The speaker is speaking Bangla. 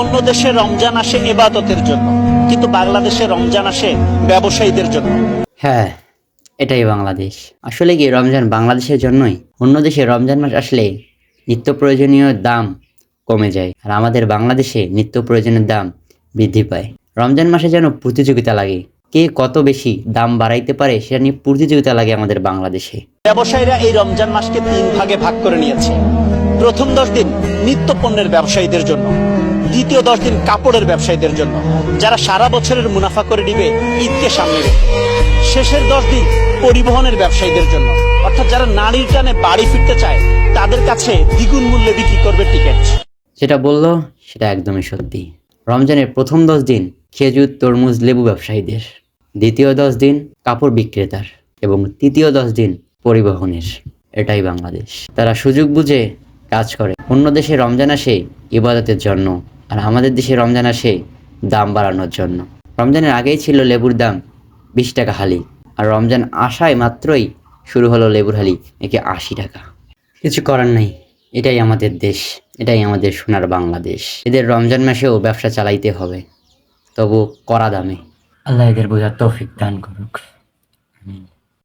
অন্য দেশে রমজান আসে ইবাদতের জন্য, কিন্তু বাংলাদেশে রমজান আসে ব্যবসায়ীদের জন্য। হ্যাঁ, এটাই বাংলাদেশ। আসলে কি রমজান বাংলাদেশের জন্যই? অন্য দেশে রমজান মাস আসলে নিত্য প্রয়োজনীয় দাম কমে যায়, আর আমাদের বাংলাদেশে নিত্য প্রয়োজনীয় দাম বৃদ্ধি পায়। রমজান মাসে যেন প্রতিযোগিতা লাগে, কে কত বেশি দাম বাড়াইতে পারে সেটা নিয়ে প্রতিযোগিতা লাগে আমাদের বাংলাদেশে। ব্যবসায়ীরা এই রমজান মাসকে 3 ভাগে ভাগ করে নিয়েছে। প্রথম 10 দিন নিত্য পণ্যের ব্যবসায়ীদের জন্য, দ্বিতীয় 10 দিন কাপড়ের ব্যবসায়ীদের জন্য, যারা সারা বছরের মুনাফা করে নিবে ঈদকে সামনে রেখে। শেষের 10 দিন পরিবহনের ব্যবসায়ীদের জন্য, অর্থাৎ যারা নারীর টানে বাড়ি ফিরতে চায় তাদের কাছে দ্বিগুণ মূল্যে বিক্রি করবে টিকিট। যেটা বললো সেটা একদমই সত্যি। রমজানের প্রথম 10 দিন খেজুর, তরমুজ, লেবু ব্যবসায়ীদের, দ্বিতীয় 10 দিন কাপড় বিক্রেতার এবং তৃতীয় 10 দিন পরিবহনের। এটাই বাংলাদেশ। তারা সুযোগ বুঝে কাজ করে। অন্য দেশে রমজান আসে ইবাদতের জন্য, আর আমাদের দেশে রমজান আসে দাম বাড়ানোর জন্য। রমজানের আগেই ছিল লেবুর দাম 20 টাকা হালি, আর রমজান আসায় মাত্রই শুরু হলো লেবুর হালি নাকি 80 টাকা। কিছু করার নাই, এটাই আমাদের দেশ, এটাই আমাদের সোনার বাংলাদেশ। এদের রমজান মাসেও ব্যবসা চালাইতে হবে, তবু কড়া দামে। আল্লাহ এদের বোঝার তৌফিক দান করুক। আমিন।